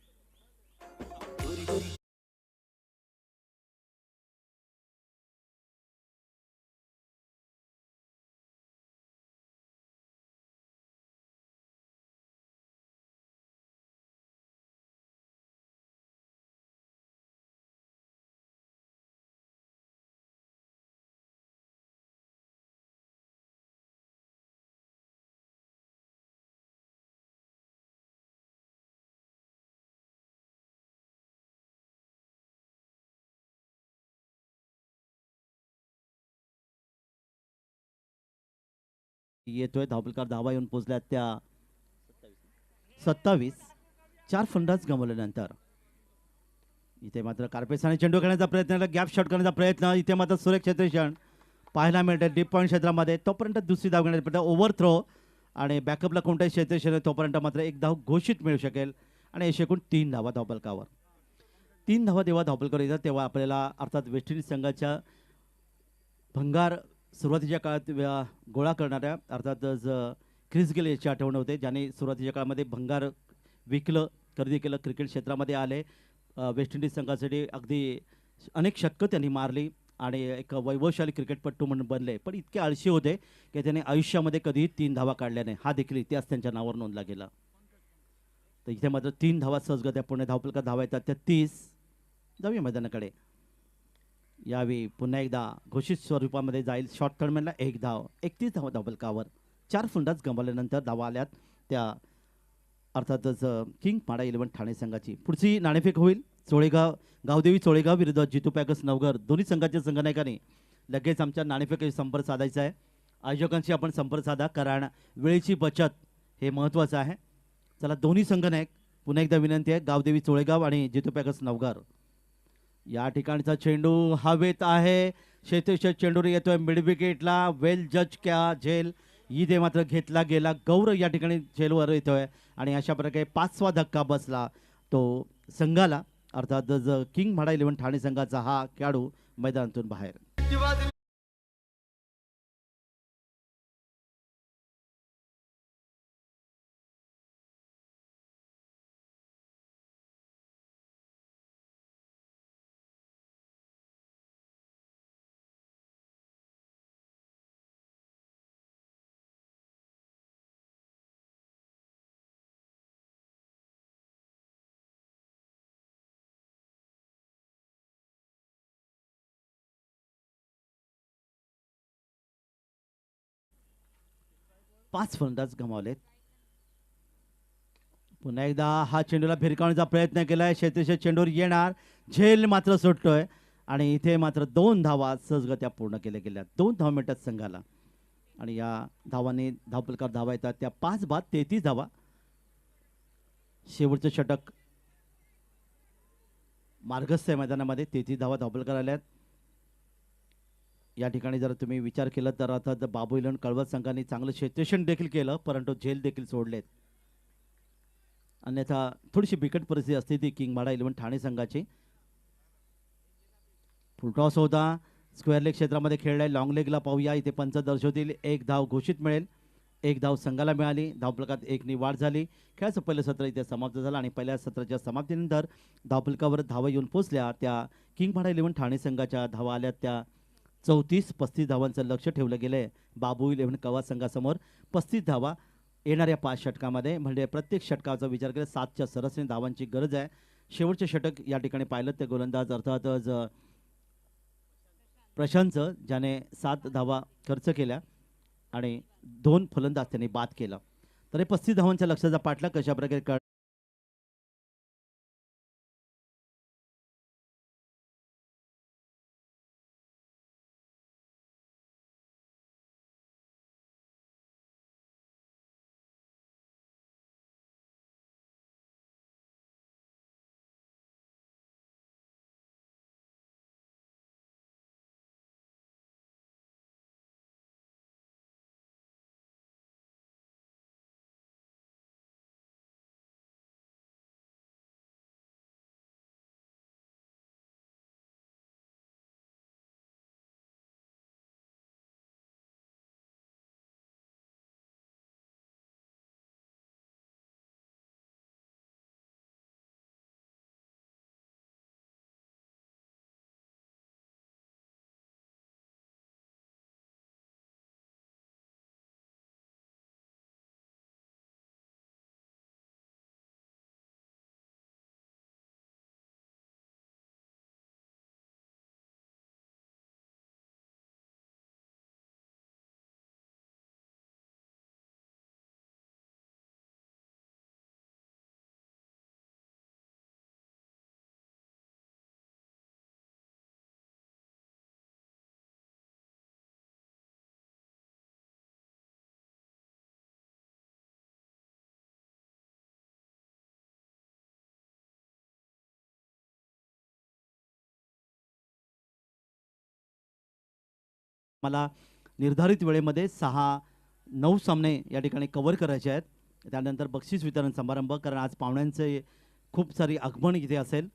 येतोय धावफलकावर धावा येऊन पोहोचल्या त्या 27. 4 फलंदाज गमावल्यानंतर इथे मात्र कार्पेसाने चेंडू खेळण्याचा प्रयत्न, गॅप शॉट करण्याचा प्रयत्न, इथे मात्र सुरेख क्षेत्ररक्षण पाहायला मिळते डीप पॉईंट क्षेत्रामध्ये. तोपर्यंत दुसरी धाव घेण्याचा प्रयत्न, ओव्हर थ्रो आणि बॅकअपला कोणत्याही क्षेत्ररक्षण तोपर्यंत मात्र एक धाव घोषित मिळू शकेल आणि अशी एकूण 3 धावा धावफलकावर. 3 धावा जेव्हा धावफलकावर येतात तेव्हा आपल्याला अर्थात वेस्ट इंडिज संघाच्या भंगार सुरुवातीच्या काळात गोळा करणाऱ्या अर्थातच क्रिस गेल याची आठवण होते, ज्याने सुरुवातीच्या काळामध्ये भंगार विकलं, खरेदी केलं, क्रिकेट क्षेत्रामध्ये आले. वेस्ट इंडिज संघासाठी अगदी अनेक शतकं त्यांनी मारली आणि एक वैभवशाली क्रिकेटपटू म्हणून बनले. पण इतके आळशी होते की त्याने आयुष्यामध्ये कधीही 3 धावा काढल्या नाही. हा देखील इतिहास त्यांच्या नावावर नोंदला गेला. तर इथे मात्र 3 धावा सहजगत्या पुणे धावफलकात धावा येतात त्या 30. जाऊया मैदानाकडे. यावेळी पुन्हा एकदा घोषित स्वरूपामध्ये जाईल. शॉर्ट टर्मिनला 1 धाव, 31 धावा धावफलकावर. 4 फलंदाज गमावल्यानंतर धावा आल्यात त्या अर्थातच किंग माडा 11 ठाणे संघाची. पुढची नाणेफेक होईल गावदेवी चोळेगाव विरुद्ध जितू पॅकर्स नवघर. दोन्ही संघाच्या संघनायकांनी लगेच आमच्या नाणेफेकाशी संपर्क साधायचा आहे. आयोजकांशी आपण संपर्क साधा, कारण वेळेची बचत हे महत्त्वाचं आहे. चला दोन्ही संघनायक पुन्हा एकदा विनंती आहे, गावदेवी चोळेगाव आणि जितू पॅकर्स नवघर. या ठिकाणचा चेंडू हवेत आहे, क्षेत्ररक्षक चेंडूवर येतोय मिड विकेटला. वेल जज क्या झेल इथे मात्र घेतला गेला. गौरव या ठिकाणी झेलवर येतोय आणि अशा प्रकारे 5वा धक्का बसला तो संघाला. अर्थातच किंग माडा 11 ठाणे संघाचा हा खेळाडू मैदानातून बाहेर. 5 फलंदाज गमावलेत. पुन्हा एकदा हा चेंडूला भिरकावण्याचा प्रयत्न केलाय. क्षेत्ररक्षक चेंडूवर येणार, झेल मात्र सुटतोय आणि इथे मात्र 2 धावा सहजगत्या पूर्ण केल्या गेल्या. 2 धावा मिळतात संघाला आणि या धावांनी धावफलकावर धावा येतात त्या 5 बाद 33 धावा. शेवटचं षटक मार्गस्थ आहे मैदानामध्ये. 33 धावा धावफलकावर आल्यात. या ठिकाणी जर तुम्ही विचार केला तर अर्थात बाबू इलन कळवत संघाने चांगलं क्षेत्ररक्षण देखील केलं, परंतु झेल देखील सोडलेत. अन्यथा थोडीशी बिकट परिस्थिती असते ती किंगमाडा 11 ठाणे संघाची. फुलटॉस होता, स्क्वेअर लेग क्षेत्रामध्ये खेळलाय. लॉंग लेगला पाहूया. इथे पंच दर्शवतील 1 धाव घोषित मिळेल. 1 धाव संघाला मिळाली. धावफलकात 1 नी वाढ झाली. खेळाचं पहिलं सत्र इथे समाप्त झालं आणि पहिल्या सत्राच्या समाप्तीनंतर धावफलकावर धावा येऊन पोचल्या त्या किंगमाडा 11 ठाणे संघाच्या धावा आल्या त्या 34-35 धावांचं लक्ष ठेवलं गेलंय बाबू 11 कवा संघासमोर. 35 धावा येणाऱ्या 5 षटकामध्ये, म्हणजे प्रत्येक षटकाचा विचार केला 7च्या सरासरी धावांची गरज आहे. शेवटचे षटक या ठिकाणी पाहिलं ते गोलंदाज अर्थातच प्रशांतचं, ज्याने 7 धावा खर्च केल्या आणि 2 फलंदाज त्यांनी बाद केला. तर हे 35 धावांच्या लक्षाचा पाठला कशा प्रकारे मला निर्धारित वेळेमध्ये 6-9 सामने या ठिकाणी कव्हर करायचे आहेत. त्यानंतर बक्षीस वितरण समारंभ, कारण आज पाहुण्यांचे खूप सारी आगमन इथे असेल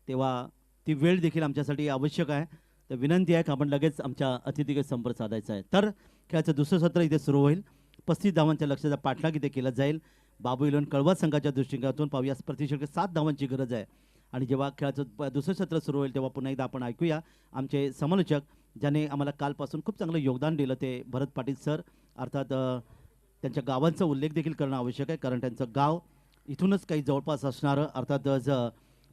तेव्हा ती वेळ देखील आमच्यासाठी आवश्यक आहे. तर विनंती आहे की आपण लगेच आमच्या अतिथीकडे संपर्क साधायचा आहे. तर खेळाचं दुसरं सत्र इथे सुरू होईल. 35 धावांच्या लक्ष्याचा पाठलाग इथे केला जाईल. बाबू इलन कळवा संघाच्या दृष्टिकोनातून पाहूया प्रतिषेधक 7 धावांची गरज आहे. आणि जेव्हा खेळाचं दुसरं सत्र सुरू होईल तेव्हा पुन्हा एकदा आपण ऐकूया आमचे समालोचक, ज्याने आम्हाला कालपासून खूप चांगलं योगदान दिलं, ते भरत पाटील सर. अर्थात त्यांच्या गावांचा उल्लेख देखील करणं आवश्यक आहे, कारण त्यांचं गाव इथूनच काही जवळपास असणारं अर्थातच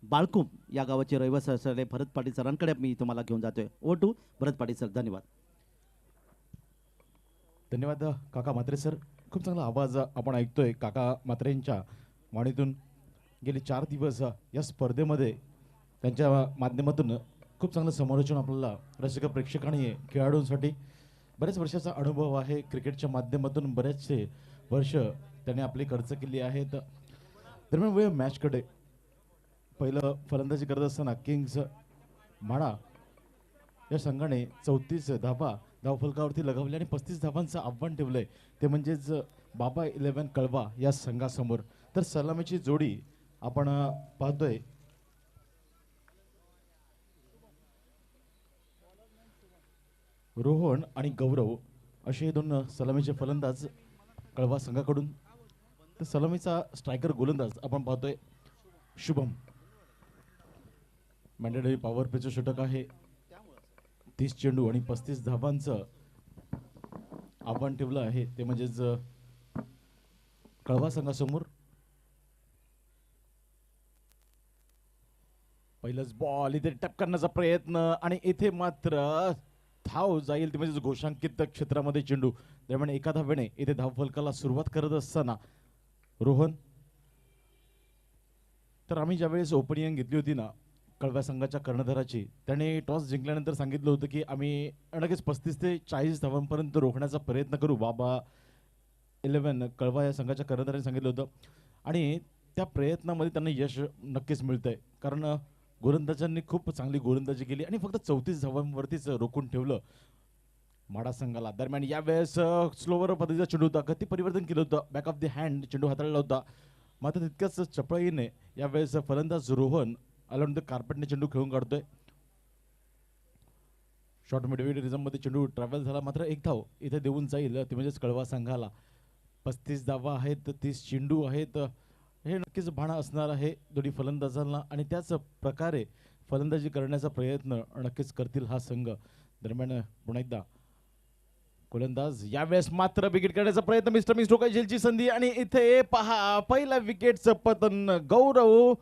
बाळकुम या गावाचे रहिवासी असलेले भरत पाटील सरांकडे मी तुम्हाला घेऊन जातोय. ओ टू भरत पाटील सर. धन्यवाद. धन्यवाद काका म्हात्रे सर. खूप चांगला आवाज आपण ऐकतोय काका म्हात्रेंच्या वाणीतून. गेले 4 दिवस या स्पर्धेमध्ये त्यांच्या माध्यमातून खूप चांगलं समालोचन आपल्याला रसिक प्रेक्षकांनी खेळाडूंसाठी बऱ्याच वर्षाचा अनुभव आहे. क्रिकेटच्या माध्यमातून बरेचसे वर्ष त्याने आपली खर्च केली आहेत. दरम्यान वेळ मॅचकडे. पहिलं फलंदाजी करत असताना किंग्स माडा या संघाने 34 धावा धावफलकावरती लगावल्या आणि 35 धावांचं आव्हान ठेवलंय, ते म्हणजेच बाबा 11 कळवा या संघासमोर. तर सलामीची जोडी आपण पाहतोय. रोहन आणि गौरव असे हे 2 सलामीचे फलंदाज कळवा संघाकडून. तर सलामीचा स्ट्रायकर गोलंदाज आपण पाहतोय शुभम. मॅन्डेटरी पॉवर प्लेचं षटक आहे. 30 चेंडू आणि 35 धावांचं आव्हान ठेवलं आहे, ते म्हणजेच कळवा संघासमोर. पहिलंच बॉल इथे टप करण्याचा प्रयत्न आणि इथे मात्र धाव जाईल ती म्हणजे घोषांकित क्षेत्रामध्ये चेंडू. दरम्यान एका धावेने इथे धावफलकाला सुरुवात करत असताना रोहन. तर आम्ही ज्यावेळेस ओपनिंग घेतली होती ना कळव्या संघाच्या कर्णधाराची, त्याने टॉस जिंकल्यानंतर सांगितलं होतं की आम्ही नक्कीच 35 ते 40 धावांपर्यंत रोखण्याचा प्रयत्न करू. बाबा 11 कळवा या संघाच्या कर्णधाराने सांगितलं होतं आणि त्या प्रयत्नामध्ये त्यांना यश नक्कीच मिळतंय. कारण गोलंदाजांनी खूप चांगली गोलंदाजी केली आणि फक्त 34 धावांवरतीच रोखून ठेवलं माडा संघाला. दरम्यान यावेळेस स्लोवर पद्धतीचा चेंडू होता, गती परिवर्तन केलं होतं, बॅक ऑफ द हँड चेंडू हाताळला होता. मात्र तितक्याच चपळाईने यावेळेस फलंदाज रोहन अलॉंग द कार्पेटने चेंडू खेळून काढतोय. शॉर्ट मिडविकेट रिझममध्ये चेंडू ट्रॅव्हल झाला, मात्र एक धाव इथे देऊन जाईल ते म्हणजेच कळवा संघाला. 35 धावा आहेत, 30 चेंडू आहेत, हे नक्कीच भाणा असणार आहे दोन्ही फलंदाजांना आणि त्याच प्रकारे फलंदाजी करण्याचा प्रयत्न नक्कीच करतील हा संघ. दरम्यान पुन्हा एकदा गोलंदाज यावेळेस मात्र विकेट करण्याचा प्रयत्न, मिस्टर मिस ठोकायची संधी आणि इथे पहा पहिल्या विकेटचं पतन. गौरव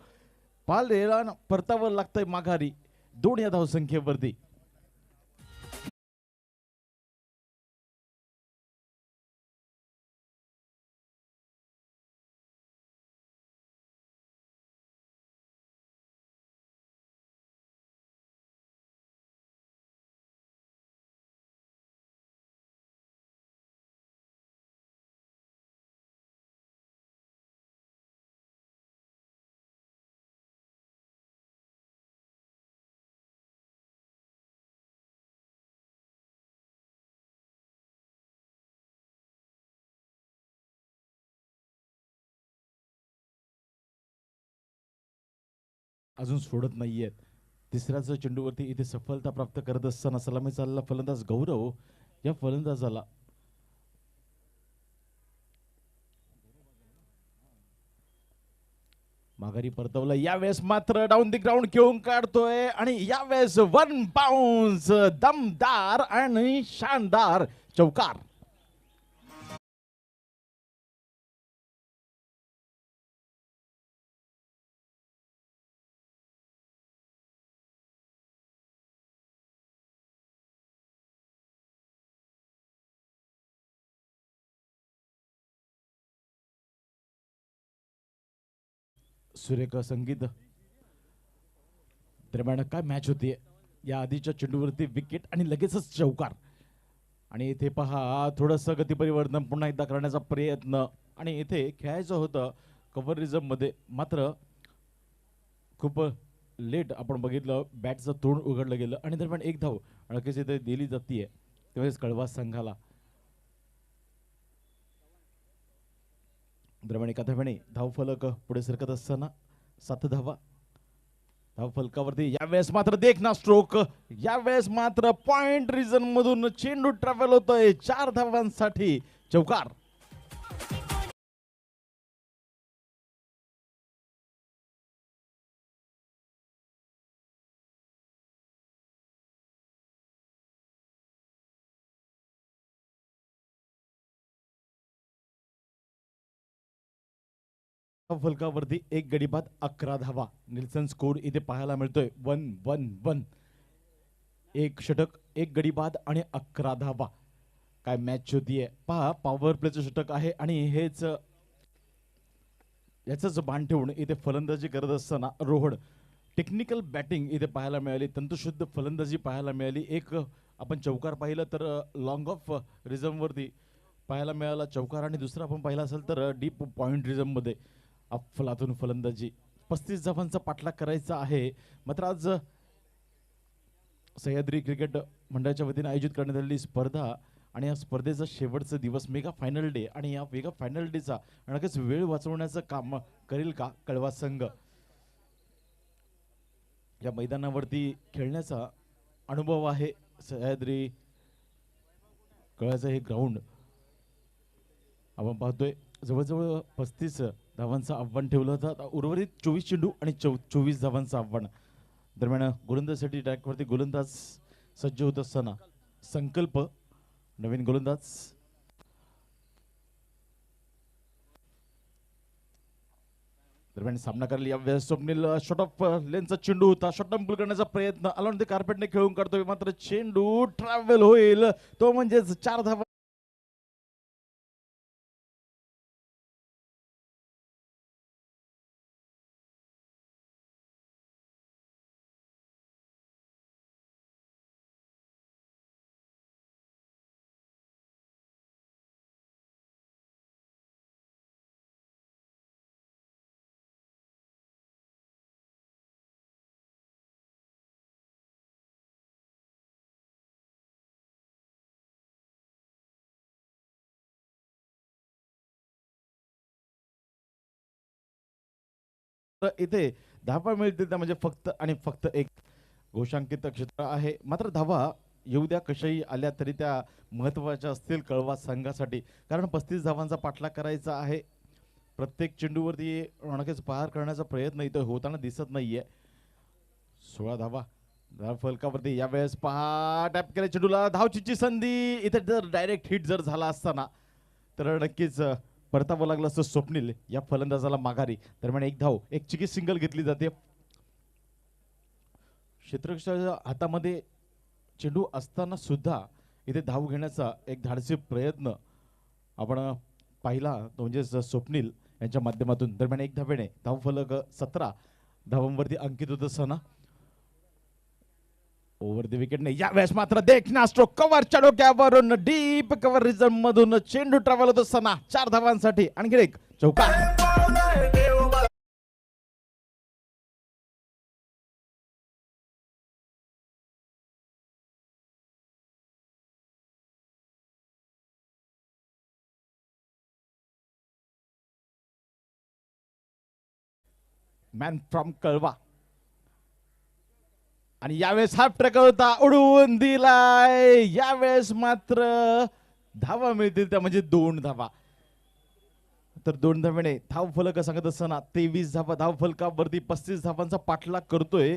पालेला परतावं लागतंय माघारी 2 या धावसंख्येवरती. अजून सोडत नाहीयेत. तिसऱ्याच चेंडूवरती इथे सफलता प्राप्त करत असताना सलामी चालला फलंदाज गौरव. या फलंदाजाला माघारी परतवलं. यावेळेस मात्र डाऊन दी ग्राउंड खेळून काढतोय आणि यावेळेस 1 बाउन्स दमदार आणि शानदार चौकार. सुरेख संगीत. दरम्यान काय मॅच होती या आधीच्या चेंडूवरती विकेट आणि लगेचच चौकार. आणि इथे पहा थोडंसं गती परिवर्तन पुन्हा एकदा करण्याचा प्रयत्न आणि इथे खेळायचं होतं कव्हर रिझम मध्ये, मात्र खूप लेट आपण बघितलं बॅटचं तोंड उघडलं गेलं आणि दरम्यान एक धाव अडकेच इथे दिली जातीये त्यावेळेस कळवा संघाला. दरम्यान एका धाव्याने धावफलक पुढे सरकत असताना 7 धावा धावफलकावरती. यावेळेस मात्र देखना स्ट्रोक, यावेळेस मात्र पॉइंट रिजन मधून चेंडू ट्रॅव्हल होतोय 4 धावांसाठी चौकार. फलकावरती एक गडी बाद 11 धावा. निल्सन स्कोर इथे पाहायला मिळतोय 1-1-1. एक षटक, एक गडी बाद आणि 11 धावा. काय मॅच होतीये पहा. पॉवर प्लेचं षटक आहे आणि हेच याच बाण ठेवून इथे फलंदाजी करत असताना रोहन. टेक्निकल बॅटिंग इथे पाहायला मिळाली, तंतुशुद्ध फलंदाजी पाहायला मिळाली. एक आपण चौकार पाहिलं तर लॉंग ऑफ रिझम वरती पाहायला मिळाला चौकार आणि दुसरा आपण पाहिला असेल तर डीप पॉइंट रिझम मध्ये अफलातून फलंदाजी. 35 धावांचा पाठलाग करायचा आहे. मात्र आज सह्याद्री क्रिकेट मंडळाच्या वतीने आयोजित करण्यात आलेली स्पर्धा आणि या स्पर्धेचा शेवटचा दिवस मेगा फायनल डे आणि या मेगा फायनल डेचा नक्कीच वेळ वाचवण्याचं काम करेल का कळवा संघ. या मैदानावरती खेळण्याचा अनुभव आहे सह्याद्री कळव्याचं हे ग्राउंड. आपण पाहतोय जवळजवळ 35 धावांचं आव्हान ठेवलं होतं. आता उर्वरित 24 चेंडू आणि 24 धावांचं आव्हान. दरम्यान गोलंदाजसाठी ट्रॅकवरती गोलंदाज सज्ज होत असताना संकल्प नवीन गोलंदाज. दरम्यान सामना करायला यावेळेस स्वप्नील शॉट ऑफ लेनचा चेंडू होता, शॉट टर्म करण्याचा प्रयत्न अलॉन ते कार्पेटने खेळून काढतोय, मात्र चेंडू ट्रॅव्हल होईल, तो म्हणजेच 4 धावा. तर इथे धावा मिळतील त्या म्हणजे फक्त आणि फक्त एक घोषांकित क्षेत्र आहे. मात्र धावा येऊ द्या कशाही आल्या तरी त्या महत्वाच्या असतील कळवा संघासाठी, कारण 35 धावांचा पाठलाग करायचा आहे. प्रत्येक चेंडूवरती नक्कीच पार करण्याचा प्रयत्न इथे होताना दिसत नाहीये. 16 धावा धाव फलकावरती यावेळेस पहा टॅप केल्या चेंडूला, धावचीची संधी. इथे जर डायरेक्ट हिट जर झाला असताना तर नक्कीच परतावं लागलं असतं स्वप्नील या फलंदाजाला माघारी. दरम्यान एक धाव एक चिकी सिंगल घेतली जाते. क्षेत्ररक्षकाच्या हातामध्ये चेंडू असताना सुद्धा इथे धाव घेण्याचा एक धाडसी प्रयत्न आपण पाहिला, तो म्हणजेच स्वप्नील यांच्या माध्यमातून. दरम्यान एक धावेने धाव फलक 17 धावांवरती अंकित होत असताना ओव्हर द विकेटने यावेळेस मात्र देखना स्ट्रोक कव्हरच्या डोक्यावरून डीप कव्हर रिझन मधून चेंडू ट्रॅव्हल होत असताना 4 धावांसाठी आणखी एक चौकार. मॅन फ्रॉम कळवा आणि यावेळेस हाफ ट्रॅक होता, उडवून दिलाय. यावेळेस मात्र धावा मिळतील त्या म्हणजे 2 धावा. तर 2 धावेने धाव फलक सांगत असताना 23 धावा धाव फलकावरती 35 धावांचा पाठलाग करतोय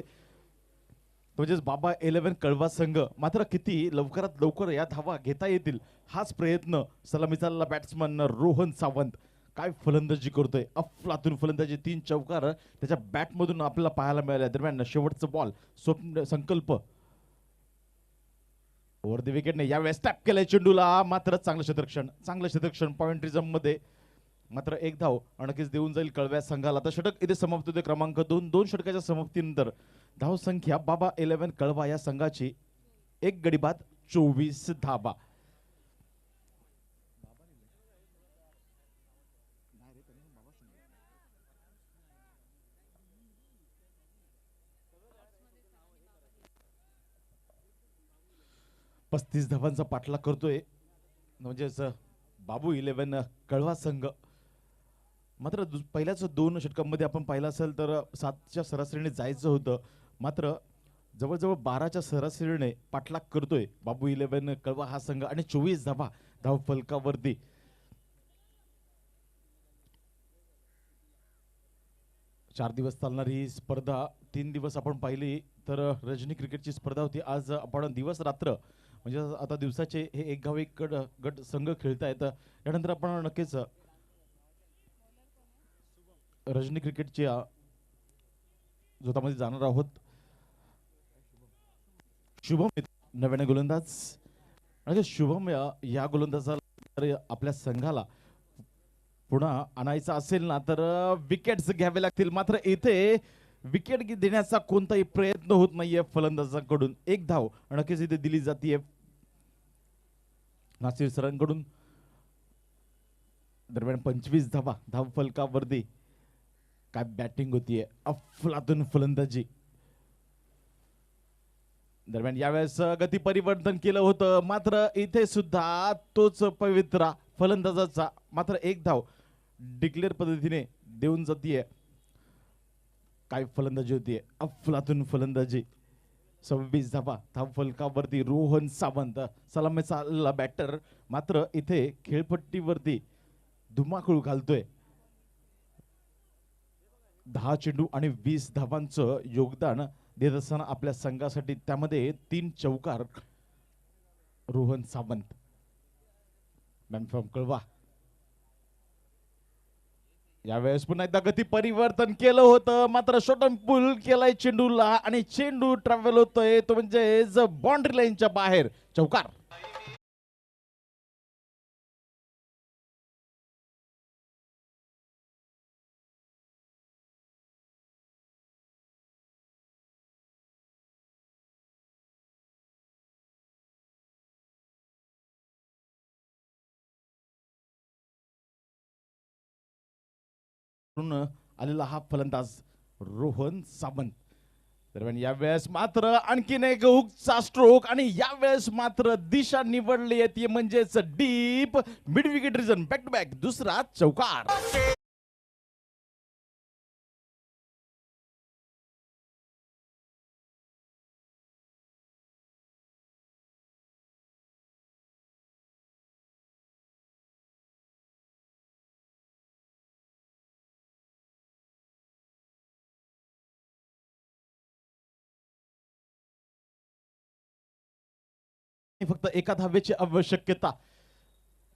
म्हणजेच बाबा 11 कळवा संघ. मात्र किती लवकरात लवकर या धावा घेता येतील हाच प्रयत्न सलामीचा बॅट्समन रोहन सावंत काय फलंदाजी करतोय. अफलातून फलंदाजी, 3 चौकार त्याच्या बॅट मधून आपल्याला पाहायला मिळाल्या. दरम्यान शेवटचं बॉल स्वप्न संकल्प ओव्हर द विकेटने यावेळेस टॅप केलंय चेंडूला, मात्र चांगलं क्षेत्ररक्षण पॉइंट रिझम मध्ये. मात्र एक धाव नक्कीच देऊन जाईल कळव्या संघाला. तर षटक इथे समाप्त होते क्रमांक 2. षटकाच्या समाप्तीनंतर धाव संख्या बाबा 11 कळवा या संघाची 1 गडी बाद 24 धावा. पस्तीस धावांचा पाठलाग करतोय म्हणजेच बाबू 11 कळवा संघ. मात्र पहिल्याच 2 षटकांमध्ये आपण पाहिलं असेल तर 7च्या सरासरीने जायचं होतं, मात्र जवळजवळ 12च्या सरासरीने पाठलाग करतोय बाबू 11 कळवा हा संघ आणि 24 धावा धाव फलकावरती. चार दिवस चालणारी ही स्पर्धा 3 दिवस आपण पाहिली तर रजनी क्रिकेटची स्पर्धा होती. आज आपण दिवस रात्र म्हणजे आता दिवसाचे हे एक गाव एक गट संघ खेळतायत. यानंतर आपण नक्कीच रजनी क्रिकेटच्या जोतामध्ये जाणार आहोत. शुभम नव्याने गोलंदाज आणि शुभम या गोलंदाजाला आपल्या संघाला पुन्हा आणायचा असेल ना तर विकेट्स घ्यावे लागतील. मात्र इथे विकेट देण्याचा कोणताही प्रयत्न होत नाहीये फलंदाजांकडून. एक धाव नक्कीच इथे दिली जाते नासिर सरांकडून. दरम्यान 25 धावा धाव फलकावरती. काय बॅटिंग होतीये, अफलातून फलंदाजी. दरम्यान यावेळेस गती परिवर्तन केलं होतं, मात्र इथे सुद्धा तोच पवित्रा फलंदाजाचा. मात्र एक धाव डिक्लेअर पद्धतीने देऊन जातीये. काय फलंदाजी होतीये, अफलातून फलंदाजी. 26 धावा धाव फलकावरती. रोहन सावंत सलामीचा बॅटर, मात्र इथे खेळपट्टीवरती धुमाकूळ घालतोय. 10 चेंडू आणि 20 धावांचं योगदान देत असताना आपल्या संघासाठी त्यामध्ये 3 चौकार रोहन सावंत मॅन फ्रॉम कळवा. यावेळेस पुन्हा एकदा गती परिवर्तन केलं होतं, मात्र शॉटन पुल केलाय चेंडूला आणि चेंडू ट्रॅव्हल होतोय तो म्हणजे बाउंड्री लाईनच्या बाहेर. चौकार. आलेला हा फलंदाज रोहन सावंत. दरम्यान यावेळेस मात्र आणखीन एक हुकचा स्ट्रोक आणि यावेळेस मात्र दिशा निवडली ती म्हणजेच deep mid wicket region. Back to back दुसरा चौकार. फक्त एका धावेची आवश्यकता.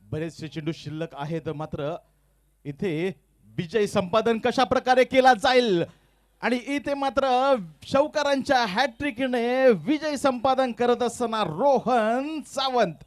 बरेचसे चेंडू शिल्लक आहेत, मात्र इथे विजय संपादन कशा प्रकारे केला जाईल आणि इथे मात्र शौकरांच्या हॅट्रिकने विजय संपादन करत असताना रोहन सावंत